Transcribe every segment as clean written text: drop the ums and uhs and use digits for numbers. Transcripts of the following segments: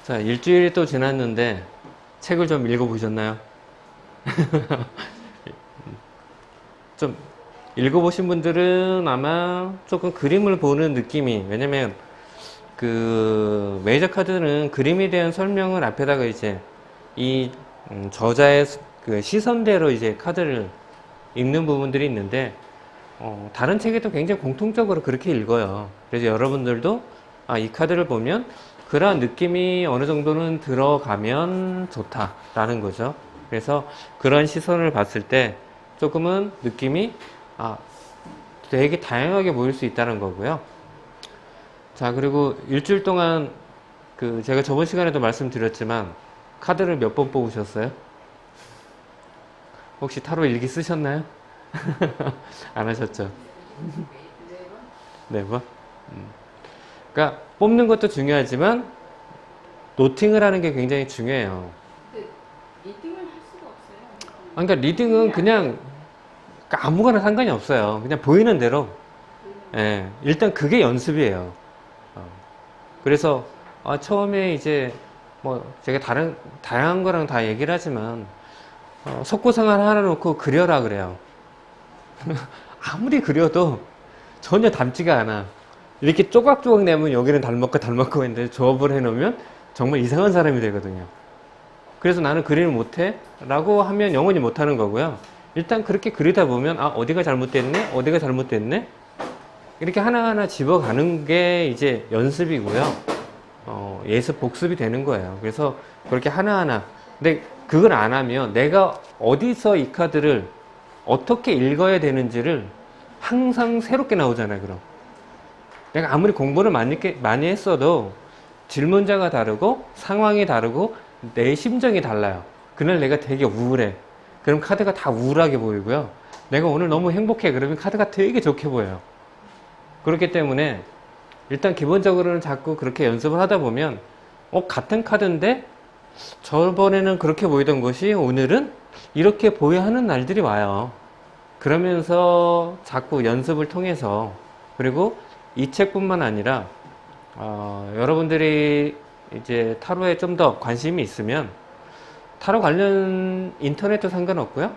자, 일주일이 또 지났는데 책을 좀 읽어보셨나요? 좀 읽어보신 분들은 아마 조금 그림을 보는 느낌이, 왜냐면 그 메이저 카드는 그림에 대한 설명을 앞에다가 이제 이 저자의 그 시선대로 이제 카드를 읽는 부분들이 있는데, 다른 책에도 굉장히 공통적으로 그렇게 읽어요. 그래서 여러분들도 이 카드를 보면 그러한 느낌이 어느 정도는 들어가면 좋다라는 거죠. 그래서 그런 시선을 봤을 때 조금은 느낌이 되게 다양하게 보일 수 있다는 거고요. 자, 그리고 일주일 동안 그 제가 저번 시간에도 말씀드렸지만 카드를 몇 번 뽑으셨어요? 혹시 타로 일기 쓰셨나요? 안 하셨죠? 네 번? 그러니까 뽑는 것도 중요하지만 노팅을 하는 게 굉장히 중요해요. 근데 리딩을 할 수가 없어요. 그러니까 리딩은 그냥 아무거나 상관이 없어요. 그냥 보이는 대로. 예, 일단 그게 연습이에요. 그래서 처음에 이제 뭐 제가 다양한 거랑 다 얘기를 하지만 석고상을 하나 놓고 그려라 그래요. 아무리 그려도 전혀 닮지가 않아. 이렇게 조각조각 내면 여기는 닮았고 했는데 조합을 해놓으면 정말 이상한 사람이 되거든요. 그래서 나는 그림을 못해 라고 하면 영원히 못하는 거고요. 일단 그렇게 그리다 보면 어디가 잘못됐네 이렇게 하나하나 집어가는 게 이제 연습이고요. 예습 복습이 되는 거예요. 그래서 그렇게 하나하나, 근데 그걸 안 하면 내가 어디서 이 카드를 어떻게 읽어야 되는지를 항상 새롭게 나오잖아요. 그럼 내가 아무리 공부를 많이 했어도 질문자가 다르고 상황이 다르고 내 심정이 달라요. 그날 내가 되게 우울해. 그럼 카드가 다 우울하게 보이고요. 내가 오늘 너무 행복해. 그러면 카드가 되게 좋게 보여요. 그렇기 때문에 일단 기본적으로는 자꾸 그렇게 연습을 하다 보면 같은 카드인데 저번에는 그렇게 보이던 것이 오늘은 이렇게 보여야 하는 날들이 와요. 그러면서 자꾸 연습을 통해서, 그리고 이 책뿐만 아니라 여러분들이 이제 타로에 좀 더 관심이 있으면 타로 관련 인터넷도 상관없고요.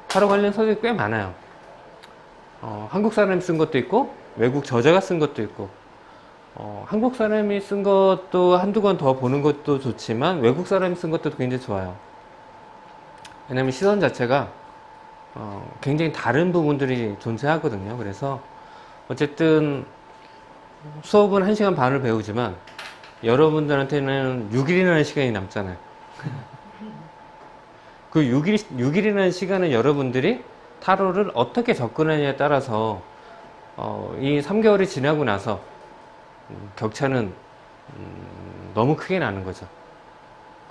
타로 관련 서적이 꽤 많아요. 한국 사람이 쓴 것도 있고 외국 저자가 쓴 것도 있고, 한국 사람이 쓴 것도 한두 권 더 보는 것도 좋지만 외국 사람이 쓴 것도 굉장히 좋아요. 왜냐면 시선 자체가 굉장히 다른 부분들이 존재하거든요. 그래서 어쨌든 수업은 1시간 반을 배우지만 여러분들한테는 6일이라는 시간이 남잖아요. 그 6일이라는 시간은 여러분들이 타로를 어떻게 접근하느냐에 따라서 이 3개월이 지나고 나서 격차는 너무 크게 나는 거죠.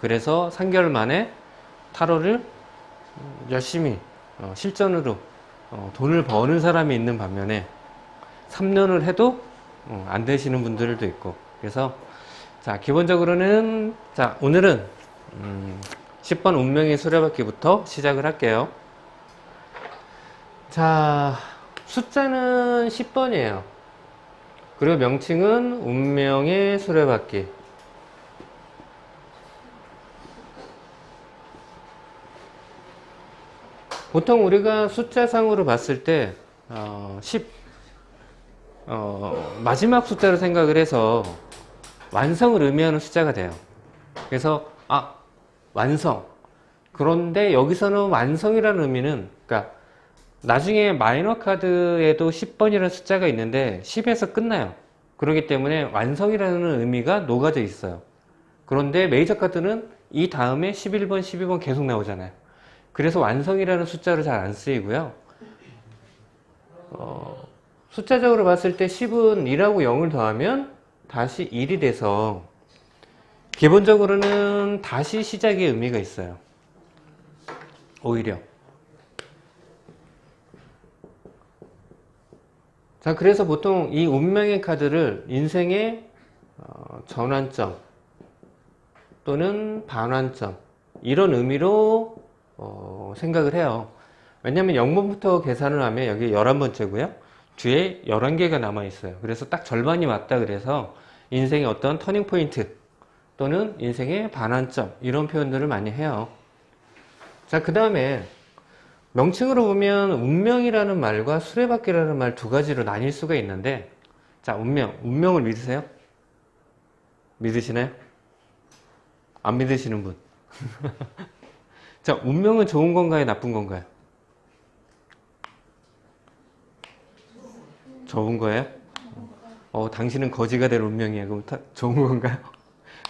그래서 3개월 만에 타로를 열심히 실전으로 돈을 버는 사람이 있는 반면에 3년을 해도 안 되시는 분들도 있고, 그래서 자, 기본적으로는 자, 오늘은 10번 운명의 수레바퀴부터 시작을 할게요. 자, 숫자는 10번이에요. 그리고 명칭은 운명의 수레바퀴. 보통 우리가 숫자상으로 봤을 때 10 마지막 숫자로 생각을 해서 완성을 의미하는 숫자가 돼요. 그래서 완성. 그런데 여기서는 완성이라는 의미는, 그러니까 나중에 마이너 카드에도 10번이라는 숫자가 있는데 10에서 끝나요. 그렇기 때문에 완성이라는 의미가 녹아져 있어요. 그런데 메이저 카드는 이 다음에 11번, 12번 계속 나오잖아요. 그래서 완성이라는 숫자로 잘 안 쓰이고요. 숫자적으로 봤을 때 10은 2라고 0을 더하면 다시 1이 돼서 기본적으로는 다시 시작의 의미가 있어요. 오히려. 자, 그래서 보통 이 운명의 카드를 인생의 전환점 또는 반환점, 이런 의미로 생각을 해요. 왜냐하면 0번부터 계산을 하면 여기 11번째고요. 뒤에 11개가 남아 있어요. 그래서 딱 절반이 왔다 그래서 인생의 어떤 터닝 포인트, 또는 인생의 반환점 이런 표현들을 많이 해요. 자, 그 다음에 명칭으로 보면 운명이라는 말과 수레바퀴라는 말 두 가지로 나뉠 수가 있는데, 자, 운명을 믿으세요? 믿으시나요? 안 믿으시는 분? 자, 운명은 좋은 건가요? 나쁜 건가요? 좋은 거예요? 당신은 거지가 될 운명이야. 그럼 좋은 건가요?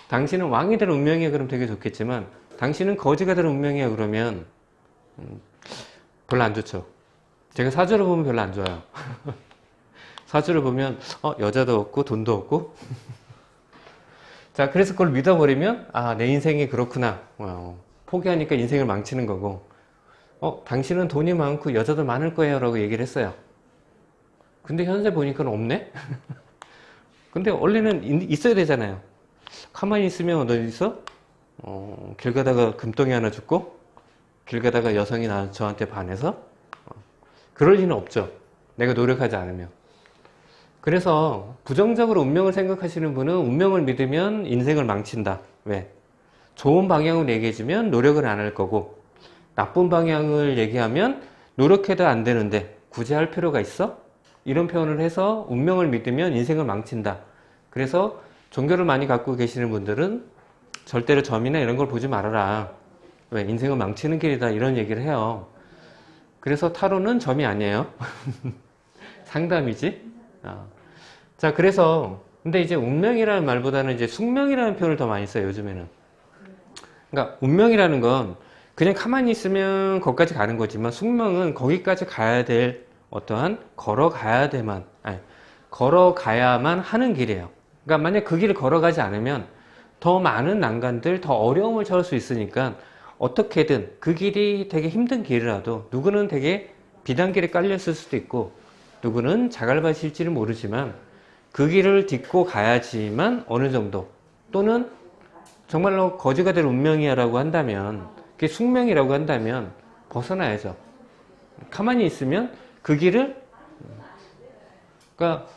당신은 왕이 될 운명이야. 그럼 되게 좋겠지만, 당신은 거지가 될 운명이야. 그러면 별로 안 좋죠. 제가 사주를 보면 별로 안 좋아요. 사주를 보면 여자도 없고 돈도 없고 자, 그래서 그걸 믿어버리면 내 인생이 그렇구나. 포기하니까 인생을 망치는 거고, 당신은 돈이 많고 여자도 많을 거예요 라고 얘기를 했어요. 근데 현재 보니까 없네? 근데 원래는 있어야 되잖아요. 가만히 있으면 어디 있어? 길 가다가 금덩이 하나 줍고, 길 가다가 여성이 저한테 반해서 그럴 리는 없죠. 내가 노력하지 않으면. 그래서 부정적으로 운명을 생각하시는 분은 운명을 믿으면 인생을 망친다. 왜? 좋은 방향을 얘기해주면 노력을 안 할 거고, 나쁜 방향을 얘기하면 노력해도 안 되는데 굳이 할 필요가 있어? 이런 표현을 해서 운명을 믿으면 인생을 망친다. 그래서 종교를 많이 갖고 계시는 분들은 절대로 점이나 이런 걸 보지 말아라. 왜? 인생을 망치는 길이다. 이런 얘기를 해요. 그래서 타로는 점이 아니에요. 상담이지. 자, 그래서 근데 이제 운명이라는 말보다는 이제 숙명이라는 표현을 더 많이 써요, 요즘에는. 그러니까 운명이라는 건 그냥 가만히 있으면 거기까지 가는 거지만, 숙명은 거기까지 가야 될 어떠한 걸어가야만 하는 길이에요. 그러니까 만약 그 길을 걸어가지 않으면 더 많은 난관들, 더 어려움을 처할 수 있으니까 어떻게든 그 길이 되게 힘든 길이라도, 누구는 되게 비단길에 깔렸을 수도 있고 누구는 자갈밭일지는 모르지만 그 길을 딛고 가야지만 어느 정도, 또는 정말로 거지가 될 운명이야 라고 한다면, 그게 숙명이라고 한다면 벗어나야죠. 가만히 있으면 그 길을, 그러니까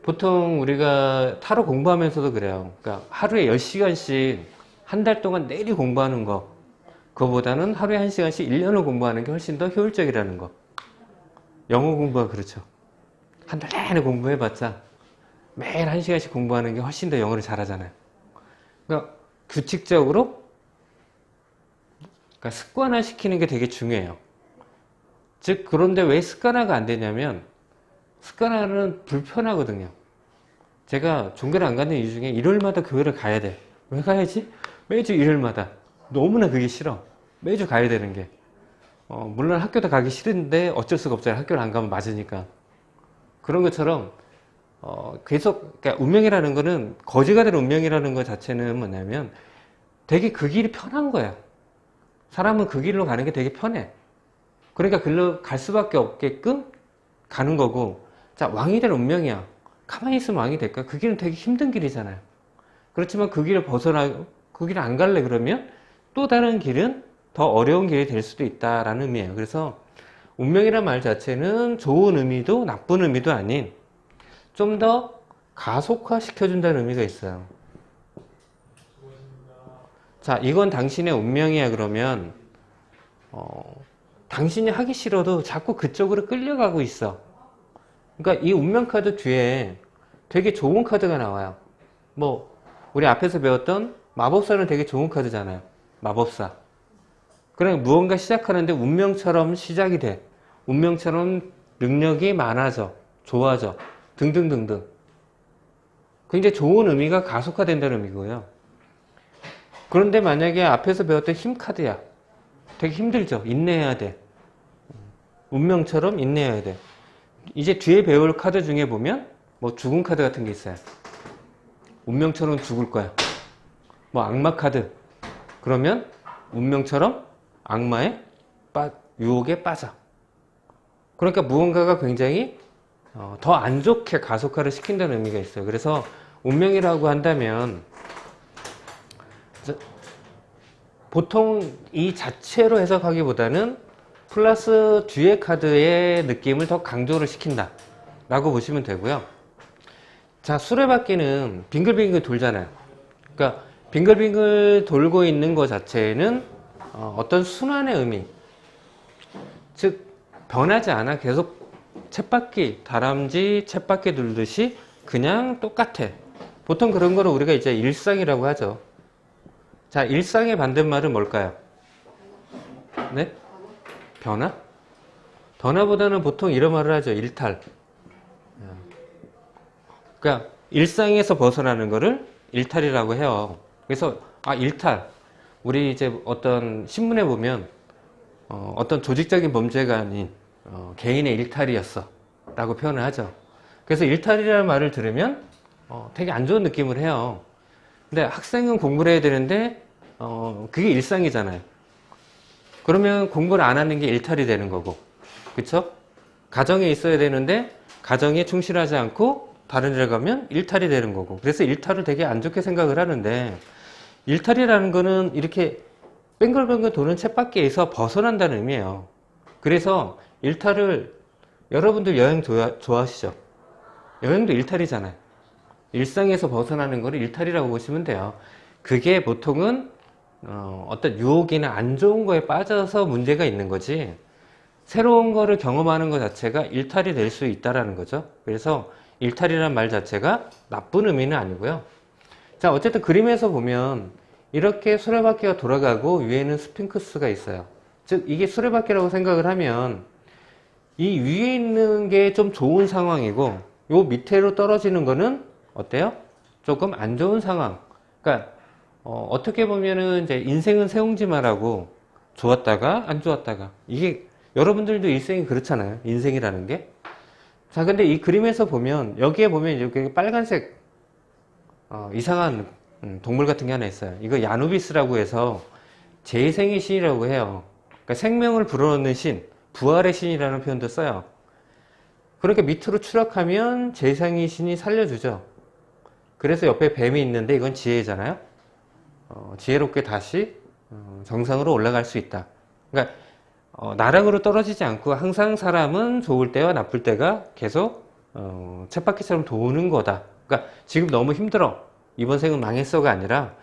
보통 우리가 타로 공부하면서도 그래요. 그러니까 하루에 10시간씩 한 달 동안 내리 공부하는 거, 그거보다는 하루에 1시간씩 1년을 공부하는 게 훨씬 더 효율적이라는 거. 영어 공부가 그렇죠. 한 달 내내 공부해봤자 매일 1시간씩 공부하는 게 훨씬 더 영어를 잘하잖아요. 그러니까 규칙적으로, 그러니까 습관화 시키는 게 되게 중요해요. 즉, 그런데 왜 습관화가 안 되냐면, 습관화는 불편하거든요. 제가 종교를 안 가는 이유 중에 일요일마다 교회를 가야 돼. 왜 가야지? 매주 일요일마다. 너무나 그게 싫어. 매주 가야 되는 게. 물론 학교도 가기 싫은데 어쩔 수가 없잖아요. 학교를 안 가면 맞으니까. 그런 것처럼 계속, 그러니까 운명이라는 거는, 거지가 된 운명이라는 것 자체는 뭐냐면 되게 그 길이 편한 거야. 사람은 그 길로 가는 게 되게 편해. 그러니까 글로 갈 수밖에 없게끔 가는 거고, 자, 왕이 될 운명이야. 가만히 있으면 왕이 될까? 그 길은 되게 힘든 길이잖아요. 그렇지만 그 길을 그 길을 안 갈래 그러면 또 다른 길은 더 어려운 길이 될 수도 있다라는 의미예요. 그래서 운명이라는 말 자체는 좋은 의미도 나쁜 의미도 아닌, 좀 더 가속화 시켜준다는 의미가 있어요. 자, 이건 당신의 운명이야 그러면 당신이 하기 싫어도 자꾸 그쪽으로 끌려가고 있어. 그러니까 이 운명 카드 뒤에 되게 좋은 카드가 나와요. 우리 앞에서 배웠던 마법사는 되게 좋은 카드잖아요. 마법사. 그러니까 무언가 시작하는데 운명처럼 시작이 돼. 운명처럼 능력이 많아져, 좋아져, 등등등등. 굉장히 좋은 의미가 가속화된다는 의미고요. 그런데 만약에 앞에서 배웠던 힘 카드야. 되게 힘들죠. 인내해야 돼. 운명처럼 인내해야 돼. 이제 뒤에 배울 카드 중에 보면 죽은 카드 같은 게 있어요. 운명처럼 죽을 거야. 악마 카드. 그러면 운명처럼 악마의 유혹에 빠져. 그러니까 무언가가 굉장히 더 안 좋게 가속화를 시킨다는 의미가 있어요. 그래서 운명이라고 한다면 보통 이 자체로 해석하기보다는 플러스 뒤에 카드의 느낌을 더 강조를 시킨다 라고 보시면 되고요. 자, 수레바퀴는 빙글빙글 돌잖아요. 그러니까 빙글빙글 돌고 있는 것 자체는 어떤 순환의 의미, 즉 변하지 않아. 계속 쳇바퀴, 다람쥐 쳇바퀴 돌듯이 그냥 똑같아. 보통 그런 거를 우리가 이제 일상이라고 하죠. 자, 일상의 반대말은 뭘까요? 네? 변화? 변화보다는 보통 이런 말을 하죠. 일탈. 그러니까 일상에서 벗어나는 거를 일탈이라고 해요. 그래서 일탈. 우리 이제 어떤 신문에 보면 어떤 조직적인 범죄가 아닌 개인의 일탈이었어 라고 표현을 하죠. 그래서 일탈이라는 말을 들으면 되게 안 좋은 느낌을 해요. 근데 학생은 공부를 해야 되는데 그게 일상이잖아요. 그러면 공부를 안 하는 게 일탈이 되는 거고, 그쵸? 가정에 있어야 되는데 가정에 충실하지 않고 다른 데를 가면 일탈이 되는 거고, 그래서 일탈을 되게 안 좋게 생각을 하는데, 일탈이라는 거는 이렇게 뱅글뱅글 도는 쳇바퀴에서 벗어난다는 의미예요. 그래서 일탈을, 여러분들 여행 좋아하시죠? 여행도 일탈이잖아요. 일상에서 벗어나는 거를 일탈이라고 보시면 돼요. 그게 보통은 어떤 유혹이나 안 좋은 거에 빠져서 문제가 있는 거지, 새로운 거를 경험하는 것 자체가 일탈이 될 수 있다라는 거죠. 그래서 일탈이라는 말 자체가 나쁜 의미는 아니고요. 자, 어쨌든 그림에서 보면 이렇게 수레바퀴가 돌아가고 위에는 스핑크스가 있어요. 즉 이게 수레바퀴라고 생각을 하면 이 위에 있는 게 좀 좋은 상황이고 요 밑으로 떨어지는 거는 어때요? 조금 안 좋은 상황. 그러니까 어떻게 보면은 이제 인생은 세옹지마라고, 좋았다가 안 좋았다가, 이게 여러분들도 일생이 그렇잖아요. 인생이라는 게. 자, 근데 이 그림에서 보면 여기에 보면 이렇게 빨간색 이상한 동물 같은 게 하나 있어요. 이거 야누비스라고 해서 재생의 신이라고 해요. 그러니까 생명을 불어넣는 신, 부활의 신이라는 표현도 써요. 그렇게 밑으로 추락하면 재생의 신이 살려주죠. 그래서 옆에 뱀이 있는데 이건 지혜잖아요. 지혜롭게 다시 정상으로 올라갈 수 있다. 그러니까 나락으로 떨어지지 않고 항상 사람은 좋을 때와 나쁠 때가 계속 쳇바퀴처럼 도는 거다. 그러니까 지금 너무 힘들어, 이번 생은 망했어가 아니라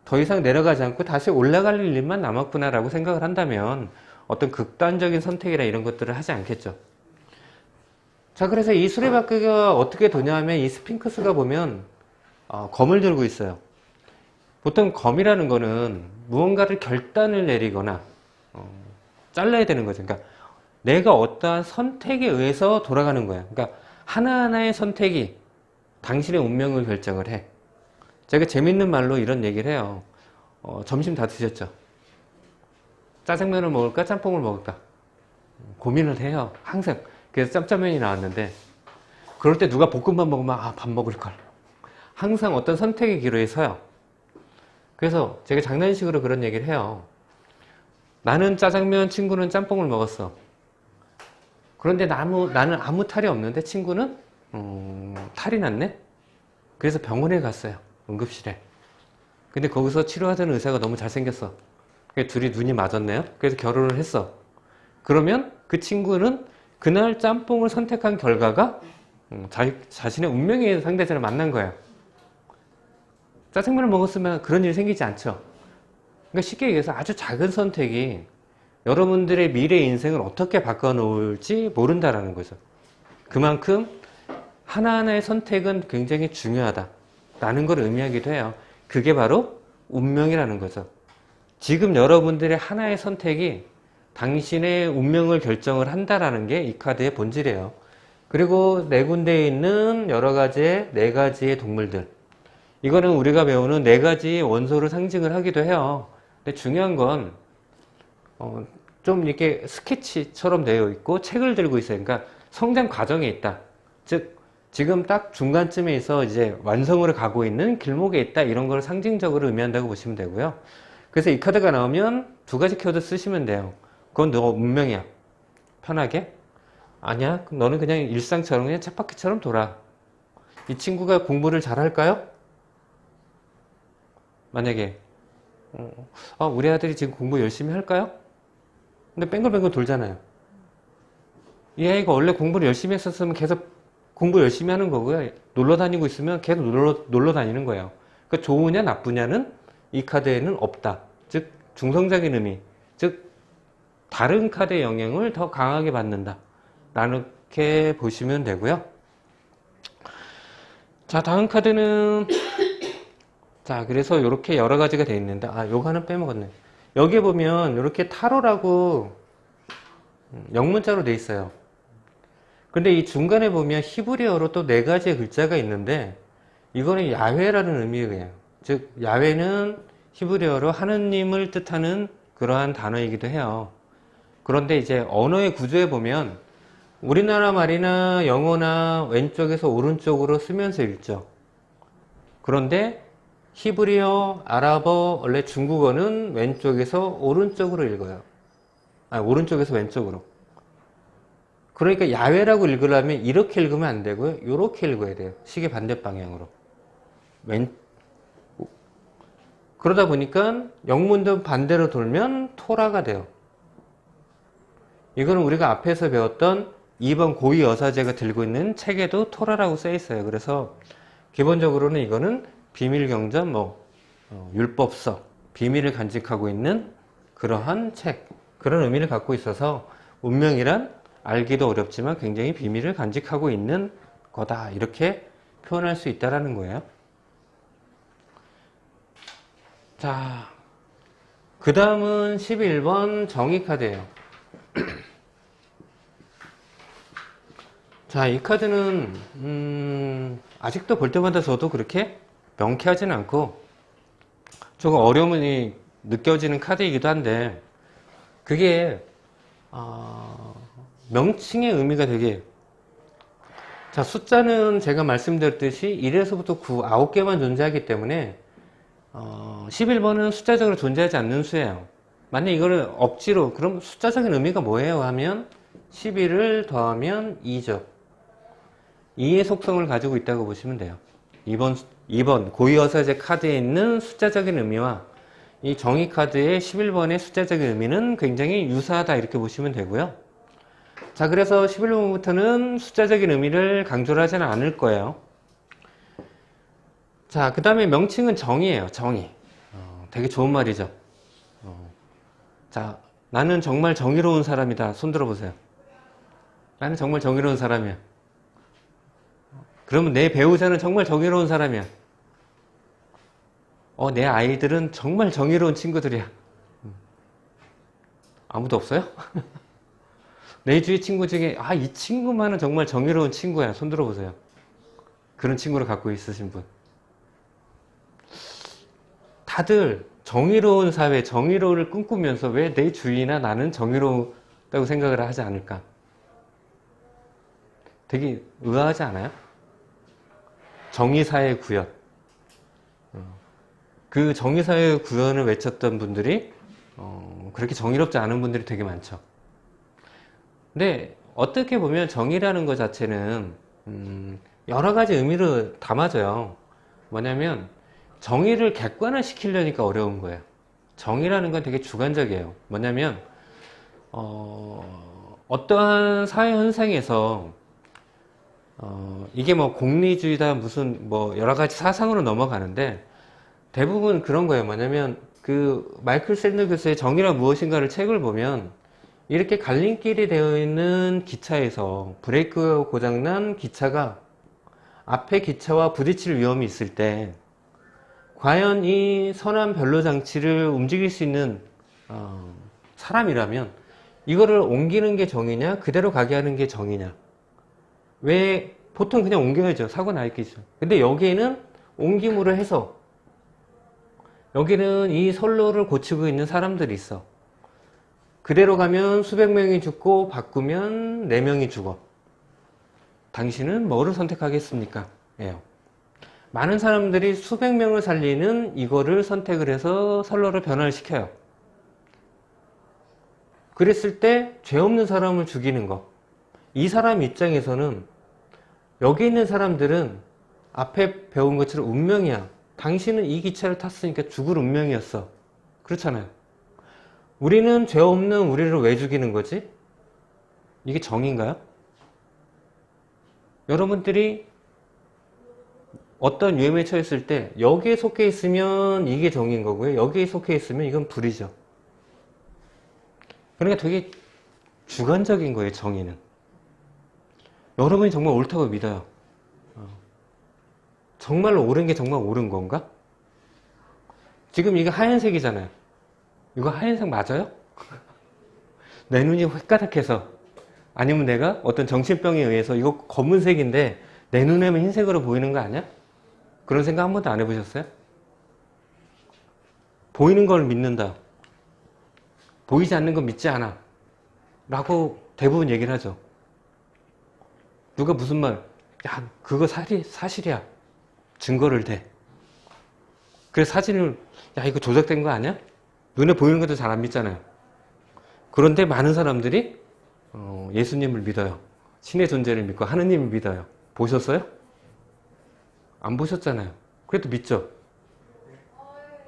더 이상 내려가지 않고 다시 올라갈 일만 남았구나 라고 생각을 한다면 어떤 극단적인 선택이나 이런 것들을 하지 않겠죠. 자, 그래서 이 수레바퀴가 어떻게 도냐 하면 이 스핑크스가 보면 검을 들고 있어요. 보통 검이라는 거는 무언가를 결단을 내리거나 잘라야 되는 거죠. 그러니까 내가 어떠한 선택에 의해서 돌아가는 거예요. 그러니까 하나하나의 선택이 당신의 운명을 결정을 해. 제가 재밌는 말로 이런 얘기를 해요. 점심 다 드셨죠? 짜장면을 먹을까 짬뽕을 먹을까 고민을 해요. 항상. 그래서 짬짜면이 나왔는데 그럴 때 누가 볶음밥 먹으면 밥 먹을걸. 항상 어떤 선택의 기로에 서요. 그래서 제가 장난식으로 그런 얘기를 해요. 나는 짜장면, 친구는 짬뽕을 먹었어. 그런데 나는 아무 탈이 없는데 친구는 탈이 났네? 그래서 병원에 갔어요. 응급실에. 근데 거기서 치료하던 의사가 너무 잘생겼어. 둘이 눈이 맞았네요. 그래서 결혼을 했어. 그러면 그 친구는 그날 짬뽕을 선택한 결과가 자신의 운명의 상대자를 만난 거예요. 짜장면을 먹었으면 그런 일이 생기지 않죠. 그러니까 쉽게 얘기해서 아주 작은 선택이 여러분들의 미래 인생을 어떻게 바꿔놓을지 모른다라는 거죠. 그만큼 하나하나의 선택은 굉장히 중요하다라는 걸 의미하기도 해요. 그게 바로 운명이라는 거죠. 지금 여러분들의 하나의 선택이 당신의 운명을 결정을 한다라는 게 이 카드의 본질이에요. 그리고 네 군데에 있는 여러 가지의 네 가지의 동물들, 이거는 우리가 배우는 네 가지의 원소를 상징을 하기도 해요. 근데 중요한 건 좀 이렇게 스케치처럼 되어 있고 책을 들고 있어요. 그러니까 성장 과정에 있다. 즉 지금 딱 중간쯤에서 이제 완성으로 가고 있는 길목에 있다, 이런 걸 상징적으로 의미한다고 보시면 되고요. 그래서 이 카드가 나오면 두 가지 키워드 쓰시면 돼요. 그건 너 운명이야. 편하게. 아니야, 너는 그냥 일상처럼 그냥 쳇바퀴처럼 돌아. 이 친구가 공부를 잘 할까요? 만약에 우리 아들이 지금 공부 열심히 할까요? 근데 뱅글뱅글 돌잖아요. 이 아이가 원래 공부를 열심히 했었으면 계속 공부 열심히 하는 거고요. 놀러 다니고 있으면 계속 놀러 다니는 거예요. 그러니까 좋으냐 나쁘냐는 이 카드에는 없다. 즉 중성적인 의미, 즉 다른 카드의 영향을 더 강하게 받는다. 이렇게 보시면 되고요. 자, 다음 카드는 자, 그래서 이렇게 여러 가지가 되어 있는데, 요거 하나 빼먹었네. 여기 보면 이렇게 타로라고 영문자로 되어 있어요. 근데 이 중간에 보면 히브리어로 또 4가지의 글자가 있는데, 이거는 야훼라는 의미예요. 즉, 야훼는 히브리어로 하느님을 뜻하는 그러한 단어이기도 해요. 그런데 이제 언어의 구조에 보면 우리나라 말이나 영어나 왼쪽에서 오른쪽으로 쓰면서 읽죠. 그런데 히브리어, 아랍어, 원래 중국어는 왼쪽에서 오른쪽으로 읽어요. 오른쪽에서 왼쪽으로. 그러니까 야훼라고 읽으려면 이렇게 읽으면 안 되고요. 이렇게 읽어야 돼요. 시계 반대 방향으로. 그러다 보니까 영문도 반대로 돌면 토라가 돼요. 이거는 우리가 앞에서 배웠던 2번 고위 여사제가 들고 있는 책에도 토라라고 써 있어요. 그래서 기본적으로는 이거는 비밀경전, 율법서, 비밀을 간직하고 있는 그러한 책, 그런 의미를 갖고 있어서 운명이란 알기도 어렵지만 굉장히 비밀을 간직하고 있는 거다. 이렇게 표현할 수 있다라는 거예요. 자, 그 다음은 11번 정의카드예요. 자, 이 카드는 아직도 볼 때마다 저도 그렇게 명쾌하진 않고 조금 어려움이 느껴지는 카드이기도 한데, 그게 명칭의 의미가 되게, 자, 숫자는 제가 말씀드렸듯이 1에서부터 9, 9개만 존재하기 때문에 11번은 숫자적으로 존재하지 않는 수예요. 만약 이거를 억지로, 그럼 숫자적인 의미가 뭐예요 하면 11을 더하면 2죠. 2의 속성을 가지고 있다고 보시면 돼요. 2번 고위어사제 카드에 있는 숫자적인 의미와 이 정의 카드의 11번의 숫자적인 의미는 굉장히 유사하다, 이렇게 보시면 되고요. 자, 그래서 11번부터는 숫자적인 의미를 강조를 하지는 않을 거예요. 자, 그 다음에 명칭은 정의예요. 정의. 되게 좋은 말이죠. 자, 나는 정말 정의로운 사람이다. 손 들어보세요. 나는 정말 정의로운 사람이야. 그러면 내 배우자는 정말 정의로운 사람이야. 내 아이들은 정말 정의로운 친구들이야. 아무도 없어요? 내 주위 친구 중에 이 친구만은 정말 정의로운 친구야. 손 들어보세요. 그런 친구를 갖고 있으신 분. 다들 정의로운 사회, 정의로움을 꿈꾸면서 왜 내 주위나 나는 정의롭다고 생각을 하지 않을까? 되게 의아하지 않아요? 정의사회 구현. 그 정의사회 구현을 외쳤던 분들이 그렇게 정의롭지 않은 분들이 되게 많죠. 근데 어떻게 보면 정의라는 것 자체는 여러 가지 의미를 담아져요. 뭐냐면 정의를 객관화시키려니까 어려운 거예요. 정의라는 건 되게 주관적이에요. 뭐냐면 어떠한 사회 현상에서 이게 공리주의다 무슨 여러 가지 사상으로 넘어가는데 대부분 그런 거예요. 뭐냐면 그 마이클 샌더 교수의 정의란 무엇인가를 책을 보면 이렇게 갈림길이 되어 있는 기차에서 브레이크가 고장난 기차가 앞에 기차와 부딪힐 위험이 있을 때 과연 이 선한 변로 장치를 움직일 수 있는 사람이라면 이거를 옮기는 게 정의냐 그대로 가게 하는 게 정의냐. 왜 보통 그냥 옮겨야죠. 사고 나 있겠죠. 근데 여기에는 옮김으로 해서 여기는 이 선로를 고치고 있는 사람들이 있어. 그대로 가면 수백 명이 죽고 바꾸면 4명이 죽어. 당신은 뭐를 선택하겠습니까? 예요. 많은 사람들이 수백 명을 살리는 이거를 선택을 해서 선로를 변화시켜요. 그랬을 때 죄 없는 사람을 죽이는 거. 이 사람 입장에서는 여기 있는 사람들은 앞에 배운 것처럼 운명이야. 당신은 이 기차를 탔으니까 죽을 운명이었어. 그렇잖아요. 우리는 죄 없는 우리를 왜 죽이는 거지? 이게 정의인가요? 여러분들이 어떤 위험에 처했을 때 여기에 속해 있으면 이게 정인 거고요. 여기에 속해 있으면 이건 불이죠. 그러니까 되게 주관적인 거예요, 정의는. 여러분이 정말 옳다고 믿어요. 정말로 옳은 게 정말 옳은 건가? 지금 이게 하얀색이잖아요. 이거 하얀색 맞아요? 내 눈이 획가닥해서, 아니면 내가 어떤 정신병에 의해서 이거 검은색인데 내 눈에만 흰색으로 보이는 거 아니야? 그런 생각 한 번도 안 해보셨어요? 보이는 걸 믿는다. 보이지 않는 건 믿지 않아. 라고 대부분 얘기를 하죠. 누가 무슨 말, 야, 그거 사실이야. 증거를 대. 그래서 사진을, 야, 이거 조작된 거 아니야? 눈에 보이는 것도 잘 안 믿잖아요. 그런데 많은 사람들이 예수님을 믿어요. 신의 존재를 믿고 하느님을 믿어요. 보셨어요? 안 보셨잖아요. 그래도 믿죠.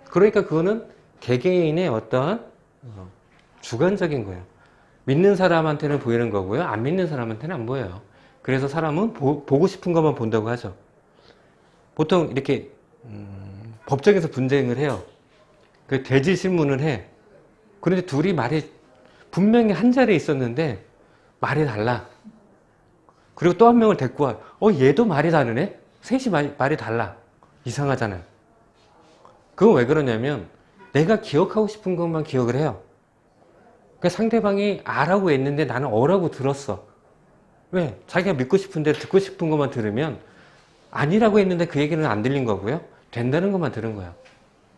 그러니까 그거는 개개인의 어떠한 주관적인 거예요. 믿는 사람한테는 보이는 거고요. 안 믿는 사람한테는 안 보여요. 그래서 사람은 보고 싶은 것만 본다고 하죠. 보통 이렇게 법정에서 분쟁을 해요. 그 대질 신문을 해. 그런데 둘이 말이 분명히 한 자리에 있었는데 말이 달라. 그리고 또 한 명을 데리고 와. 얘도 말이 다르네? 셋이 말이 달라. 이상하잖아요. 그건 왜 그러냐면 내가 기억하고 싶은 것만 기억을 해요. 그러니까 상대방이 아라고 했는데 나는 어라고 들었어. 왜? 자기가 믿고 싶은데 듣고 싶은 것만 들으면 아니라고 했는데 그 얘기는 안 들린 거고요. 된다는 것만 들은 거야.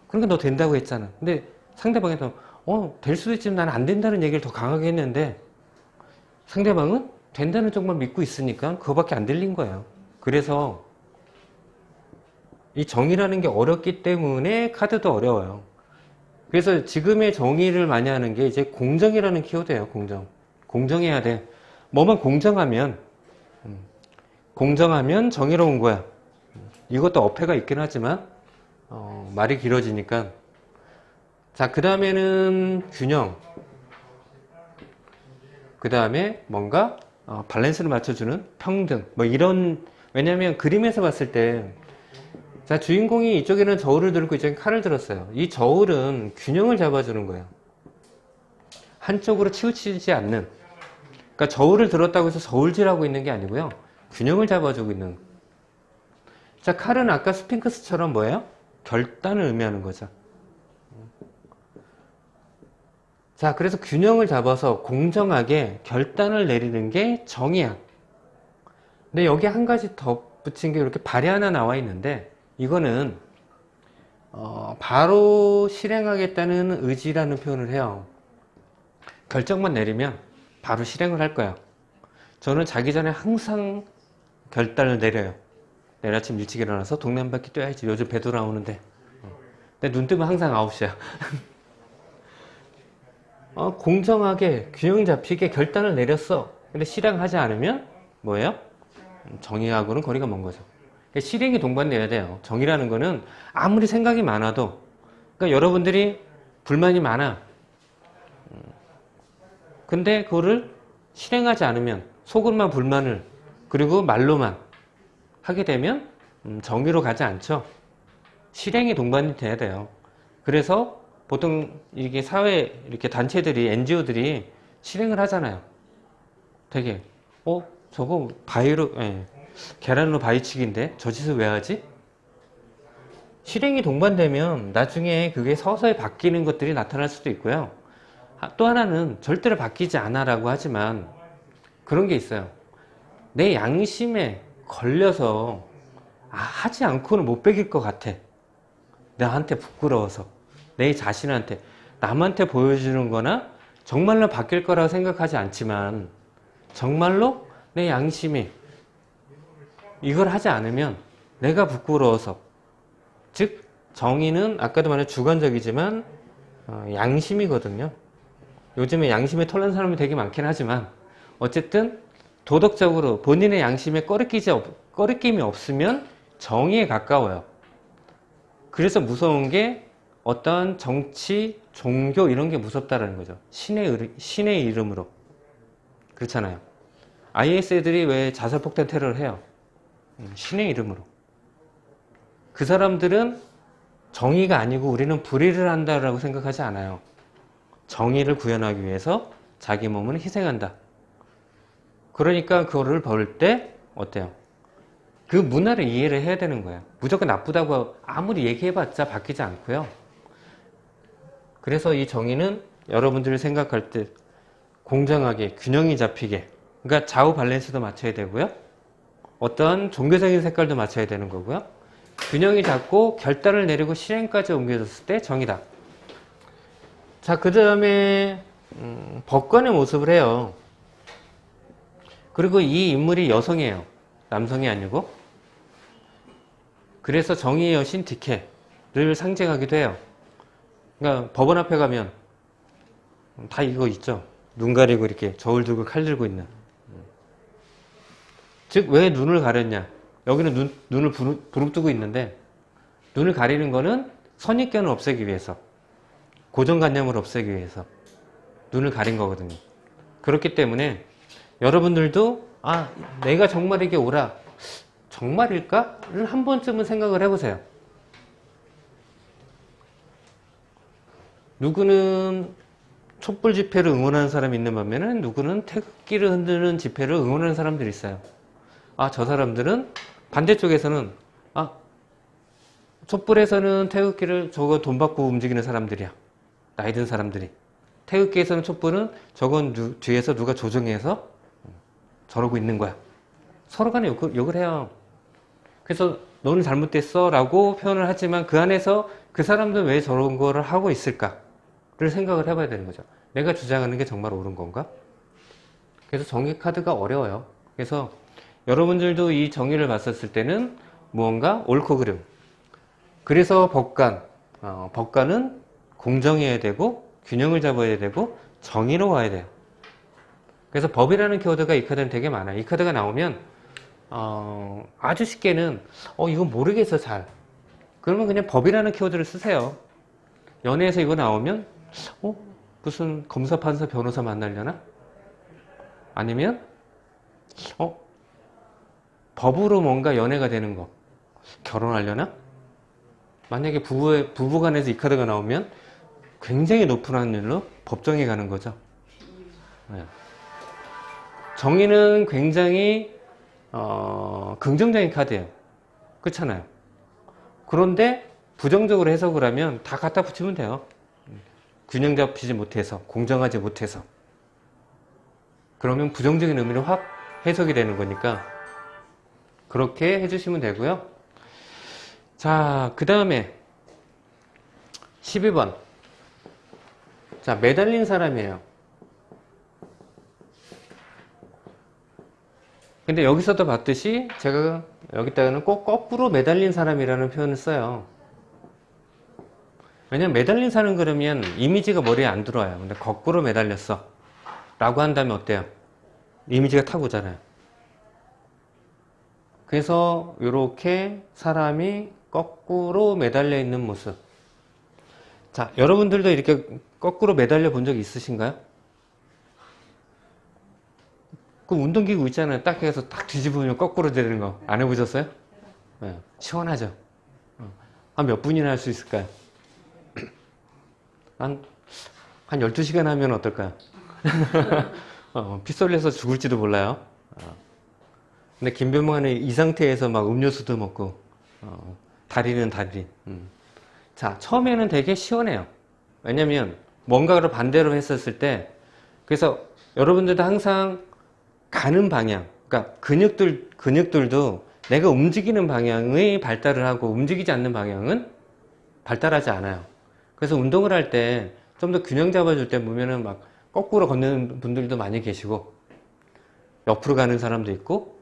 그러니까 너 된다고 했잖아. 근데 상대방에서 될 수도 있지만 나는 안 된다는 얘기를 더 강하게 했는데 상대방은 된다는 쪽만 믿고 있으니까 그거밖에 안 들린 거예요. 그래서 이 정의라는 게 어렵기 때문에 카드도 어려워요. 그래서 지금의 정의를 많이 하는 게 이제 공정이라는 키워드예요. 공정. 공정해야 돼. 뭐만 공정하면 정의로운 거야. 이것도 어폐가 있긴 하지만 말이 길어지니까. 자, 그 다음에는 균형. 그 다음에 뭔가 밸런스를 맞춰주는 평등. 뭐 이런, 왜냐면 그림에서 봤을 때 자, 주인공이 이쪽에는 저울을 들고 이쪽에 칼을 들었어요. 이 저울은 균형을 잡아주는 거예요. 한쪽으로 치우치지 않는. 그러니까 저울을 들었다고 해서 저울질하고 있는 게 아니고요. 균형을 잡아주고 있는. 자, 칼은 아까 스핑크스처럼 뭐예요? 결단을 의미하는 거죠. 자, 그래서 균형을 잡아서 공정하게 결단을 내리는 게 정의야. 근데 여기 한 가지 덧붙인 게 이렇게 발이 하나 나와 있는데 이거는 바로 실행하겠다는 의지라는 표현을 해요. 결정만 내리면 바로 실행을 할 거야. 저는 자기 전에 항상 결단을 내려요. 내일 아침 일찍 일어나서 동네 한 바퀴 뛰어야지. 요즘 배도 나오는데. 근데 눈 뜨면 항상 9시야. 공정하게 균형 잡히게 결단을 내렸어. 근데 실행하지 않으면 뭐예요? 정의하고는 거리가 먼 거죠. 실행이 동반돼야 돼요. 정의라는 거는 아무리 생각이 많아도, 그러니까 여러분들이 불만이 많아. 근데 그거를 실행하지 않으면 속으로만 불만을 그리고 말로만 하게 되면 정의로 가지 않죠. 실행이 동반이 돼야 돼요. 그래서 보통 이게 사회 이렇게 단체들이 NGO들이 실행을 하잖아요. 되게 저거 바위로 계란으로 바위치기인데 저 짓을 왜 하지? 실행이 동반되면 나중에 그게 서서히 바뀌는 것들이 나타날 수도 있고요. 또 하나는 절대로 바뀌지 않아라고 하지만 그런 게 있어요. 내 양심에 걸려서 하지 않고는 못 베길 것 같아. 나한테 부끄러워서. 내 자신한테. 남한테 보여주는 거나 정말로 바뀔 거라고 생각하지 않지만 정말로 내 양심이 이걸 하지 않으면 내가 부끄러워서. 즉 정의는 아까도 말한 주관적이지만 양심이거든요. 요즘에 양심에 털난 사람이 되게 많긴 하지만 어쨌든 도덕적으로 본인의 양심에 꺼리낌이 없으면 정의에 가까워요. 그래서 무서운 게 어떤 정치, 종교 이런 게 무섭다라는 거죠. 신의 이름으로. 그렇잖아요. IS 애들이 왜 자살폭탄 테러를 해요? 신의 이름으로. 그 사람들은 정의가 아니고 우리는 불의를 한다라고 생각하지 않아요. 정의를 구현하기 위해서 자기 몸을 희생한다. 그러니까 그거를 볼 때 어때요? 그 문화를 이해를 해야 되는 거예요. 무조건 나쁘다고 아무리 얘기해봤자 바뀌지 않고요. 그래서 이 정의는 여러분들이 생각할 때 공정하게 균형이 잡히게, 그러니까 좌우 밸런스도 맞춰야 되고요. 어떤 종교적인 색깔도 맞춰야 되는 거고요. 균형이 잡고 결단을 내리고 실행까지 옮겨졌을 때 정의다. 자, 그 다음에 법관의 모습을 해요. 그리고 이 인물이 여성이에요. 남성이 아니고. 그래서 정의의 여신 디케를 상징하기도 해요. 그러니까 법원 앞에 가면 다 이거 있죠. 눈 가리고 이렇게 저울 들고 칼 들고 있는. 즉, 왜 눈을 가렸냐? 여기는 눈을 부릅뜨고 있는데, 눈을 가리는 거는 선입견을 없애기 위해서, 고정관념을 없애기 위해서 눈을 가린 거거든요. 그렇기 때문에 여러분들도 내가 정말 이게 옳아, 정말일까?를 한 번쯤은 생각을 해보세요. 누구는 촛불 집회를 응원하는 사람이 있는 반면에 누구는 태극기를 흔드는 집회를 응원하는 사람들이 있어요. 저 사람들은 반대쪽에서는 촛불에서는 태극기를 저거 돈 받고 움직이는 사람들이야. 나이 든 사람들이. 태극기에서는 촛불은 저건 뒤에서 누가 조정해서 저러고 있는 거야. 서로 간에 욕을 해요. 그래서 너는 잘못됐어 라고 표현을 하지만 그 안에서 그 사람들은 왜 저런 거를 하고 있을까를 생각을 해봐야 되는 거죠. 내가 주장하는 게 정말 옳은 건가? 그래서 정의 카드가 어려워요. 그래서 여러분들도 이 정의를 봤었을 때는 무언가 옳고 그름. 그래서 법관은 공정해야 되고 균형을 잡아야 되고 정의로워야 돼요. 그래서 법이라는 키워드가 이 카드는 되게 많아요. 이 카드가 나오면 아주 쉽게는 이건 모르겠어 잘. 그러면 그냥 법이라는 키워드를 쓰세요. 연애에서 이거 나오면 무슨 검사, 판사, 변호사 만나려나? 아니면 법으로 뭔가 연애가 되는 거 결혼하려나? 만약에 부부간에서 이 카드가 나오면 굉장히 높은 확률로 법정에 가는 거죠. 네. 정의는 굉장히 긍정적인 카드예요. 그렇잖아요. 그런데 부정적으로 해석을 하면 다 갖다 붙이면 돼요. 균형 잡히지 못해서, 공정하지 못해서. 그러면 부정적인 의미로 확 해석이 되는 거니까 그렇게 해주시면 되고요. 자, 그 다음에 12번. 자, 매달린 사람이에요. 근데 여기서도 봤듯이 제가 여기다가는 꼭 거꾸로 매달린 사람이라는 표현을 써요. 왜냐면 매달린 사람 그러면 이미지가 머리에 안 들어와요. 근데 거꾸로 매달렸어 라고 한다면 어때요? 이미지가 탁 오잖아요. 그래서 이렇게 사람이 거꾸로 매달려 있는 모습. 자, 여러분들도 이렇게 거꾸로 매달려 본 적 있으신가요? 그 운동기구 있잖아요. 딱 해서 딱 뒤집으면 거꾸로 되는 거. 안 해보셨어요? 네. 시원하죠? 한 몇 분이나 할 수 있을까요? 한 12시간 하면 어떨까요? 피 쏠려서 죽을지도 몰라요. 근데 김병만은 이 상태에서 막 음료수도 먹고, 다리는 다리. 자, 처음에는 되게 시원해요. 왜냐면 뭔가를 반대로 했었을 때, 그래서 여러분들도 항상 가는 방향, 그러니까 근육들도 내가 움직이는 방향의 발달을 하고 움직이지 않는 방향은 발달하지 않아요. 그래서 운동을 할 때 좀 더 균형 잡아줄 때 보면은 막 거꾸로 걷는 분들도 많이 계시고 옆으로 가는 사람도 있고,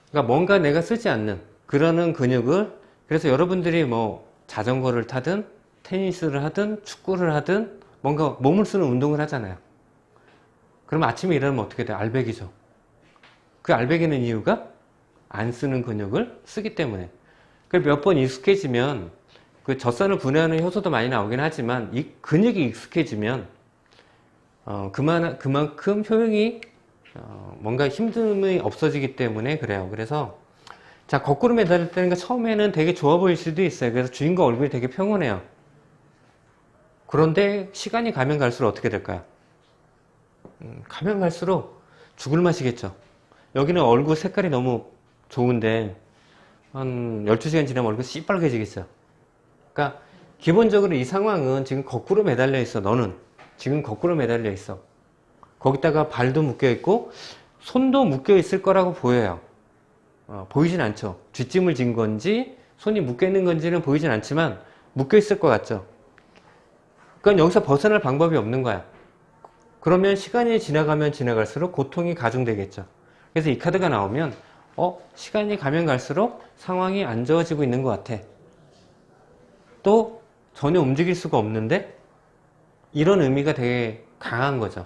그러니까 뭔가 내가 쓰지 않는 그러는 근육을, 그래서 여러분들이 뭐 자전거를 타든 테니스를 하든 축구를 하든 뭔가 몸을 쓰는 운동을 하잖아요. 그럼 아침에 일어나면 어떻게 돼요? 알배기죠. 그 알배기는 이유가 안 쓰는 근육을 쓰기 때문에. 그래서 몇 번 익숙해지면 그 젖산을 분해하는 효소도 많이 나오긴 하지만 이 근육이 익숙해지면 그만큼 효용이 뭔가 힘듦이 없어지기 때문에 그래요. 그래서 자, 거꾸로 매달릴 때는 처음에는 되게 좋아 보일 수도 있어요. 그래서 주인공 얼굴이 되게 평온해요. 그런데 시간이 가면 갈수록 어떻게 될까요? 가면 갈수록 죽을 맛이겠죠. 여기는 얼굴 색깔이 너무 좋은데 한 12시간 지나면 얼굴 씨빨개지겠죠. 그러니까 기본적으로 이 상황은 지금 거꾸로 매달려 있어. 너는 지금 거꾸로 매달려 있어. 거기다가 발도 묶여 있고 손도 묶여 있을 거라고 보여요. 보이진 않죠. 뒷짐을 진 건지 손이 묶여 있는 건지는 보이진 않지만 묶여 있을 것 같죠. 그러니까 여기서 벗어날 방법이 없는 거야. 그러면 시간이 지나가면 지나갈수록 고통이 가중되겠죠. 그래서 이 카드가 나오면 시간이 가면 갈수록 상황이 안 좋아지고 있는 것 같아. 또 전혀 움직일 수가 없는데 이런 의미가 되게 강한 거죠.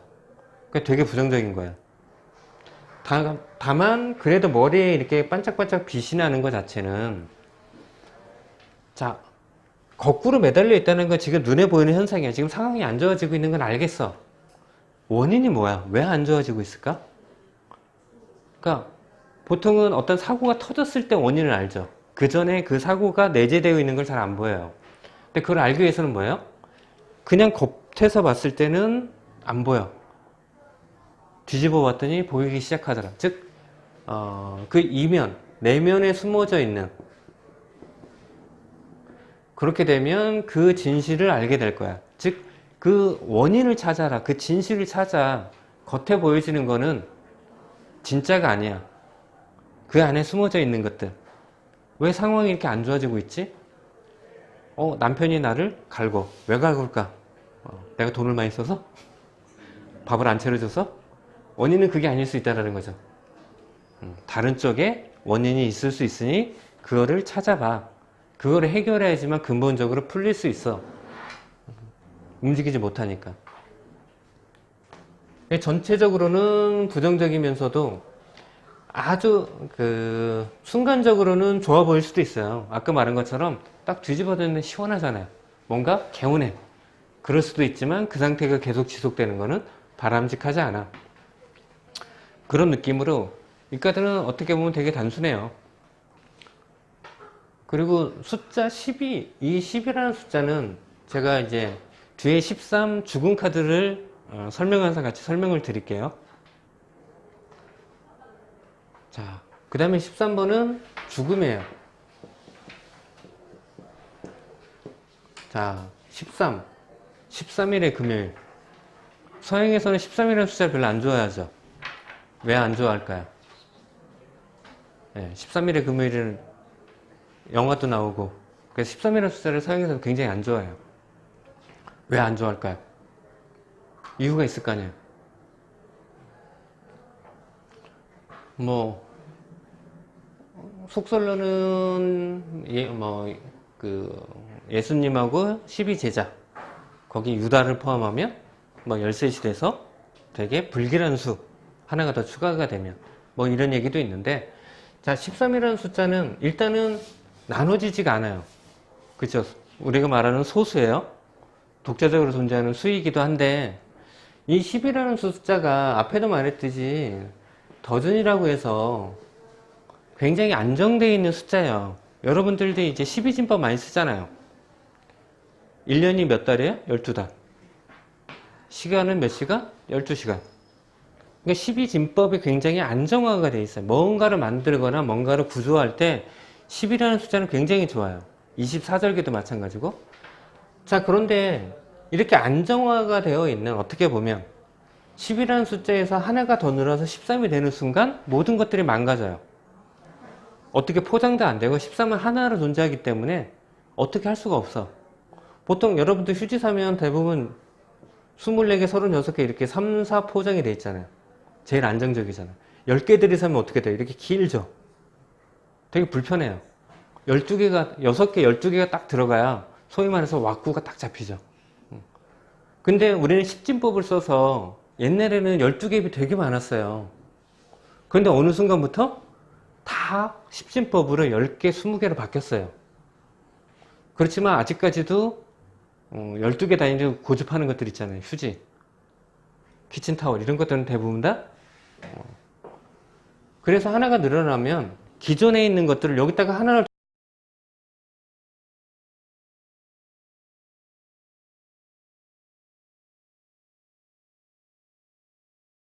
그러니까 되게 부정적인 거예요. 다만 그래도 머리에 이렇게 반짝반짝 빛이 나는 것 자체는 자, 거꾸로 매달려 있다는 건 지금 눈에 보이는 현상이야. 지금 상황이 안 좋아지고 있는 건 알겠어. 원인이 뭐야? 왜 안 좋아지고 있을까? 그러니까 보통은 어떤 사고가 터졌을 때 원인을 알죠. 그 전에 그 사고가 내재되어 있는 걸 잘 안 보여요. 근데 그걸 알기 위해서는 뭐예요? 그냥 겉에서 봤을 때는 안 보여. 뒤집어 봤더니 보이기 시작하더라. 즉, 그 이면, 내면에 숨어져 있는 그렇게 되면 그 진실을 알게 될 거야. 즉, 그 원인을 찾아라. 그 진실을 찾아. 겉에 보여지는 거는 진짜가 아니야. 그 안에 숨어져 있는 것들. 왜 상황이 이렇게 안 좋아지고 있지? 남편이 나를 갈고. 왜 갈굴까? 내가 돈을 많이 써서? 밥을 안 차려줘서? 원인은 그게 아닐 수 있다는 거죠. 다른 쪽에 원인이 있을 수 있으니 그거를 찾아봐. 그거를 해결해야지만 근본적으로 풀릴 수 있어. 움직이지 못하니까. 전체적으로는 부정적이면서도 아주 순간적으로는 좋아 보일 수도 있어요. 아까 말한 것처럼 딱 뒤집어졌는데 시원하잖아요. 뭔가 개운해. 그럴 수도 있지만 그 상태가 계속 지속되는 거는 바람직하지 않아. 그런 느낌으로 이 카드는 어떻게 보면 되게 단순해요. 그리고 숫자 12, 이 10이라는 숫자는 제가 이제 뒤에 13 죽은 카드를 설명하면서 같이 설명을 드릴게요. 자, 그 다음에 13번은 죽음이에요. 자, 13. 13일의 금요일. 서양에서는 13이라는 숫자를 별로 안 좋아하죠. 왜 안 좋아할까요? 13일의 금요일은 영화도 나오고, 그래서 13이라는 숫자를 서양에서는 굉장히 안 좋아해요. 왜 안 좋아할까요? 이유가 있을 거 아니에요. 속설로는 예수님하고 12제자 거기 유다를 포함하면 13이 돼서 되게 불길한 수 하나가 더 추가가 되면 이런 얘기도 있는데, 자, 13이라는 숫자는 일단은 나눠지지가 않아요. 그렇죠? 우리가 말하는 소수예요. 독자적으로 존재하는 수이기도 한데, 이 10이라는 숫자가 앞에도 말했듯이 더즌이라고 해서 굉장히 안정되어 있는 숫자예요. 여러분들도 이제 12진법 많이 쓰잖아요. 1년이 몇 달이에요? 12달. 시간은 몇 시간? 12시간. 그러니까 12진법이 굉장히 안정화가 되어 있어요. 뭔가를 만들거나 뭔가를 구조할 때 10이라는 숫자는 굉장히 좋아요. 24절기도 마찬가지고. 자, 그런데 이렇게 안정화가 되어 있는, 어떻게 보면 10이라는 숫자에서 하나가 더 늘어서 13이 되는 순간 모든 것들이 망가져요. 어떻게 포장도 안 되고 13은 하나로 존재하기 때문에 어떻게 할 수가 없어. 보통 여러분들 휴지 사면 대부분 24개, 36개 이렇게 3, 4 포장이 돼 있잖아요. 제일 안정적이잖아요. 10개들이 사면 어떻게 돼요? 이렇게 길죠. 되게 불편해요. 12개가, 6개, 12개가 딱 들어가야 소위 말해서 왁구가 딱 잡히죠. 근데 우리는 10진법을 써서 옛날에는 12개 앱이 되게 많았어요. 그런데 어느 순간부터 다 10진법으로 10개, 20개로 바뀌었어요. 그렇지만 아직까지도 12개 단위로 고집하는 것들 있잖아요. 휴지, 키친타월 이런 것들은 대부분 다 그래서 하나가 늘어나면 기존에 있는 것들을 여기다가 하나를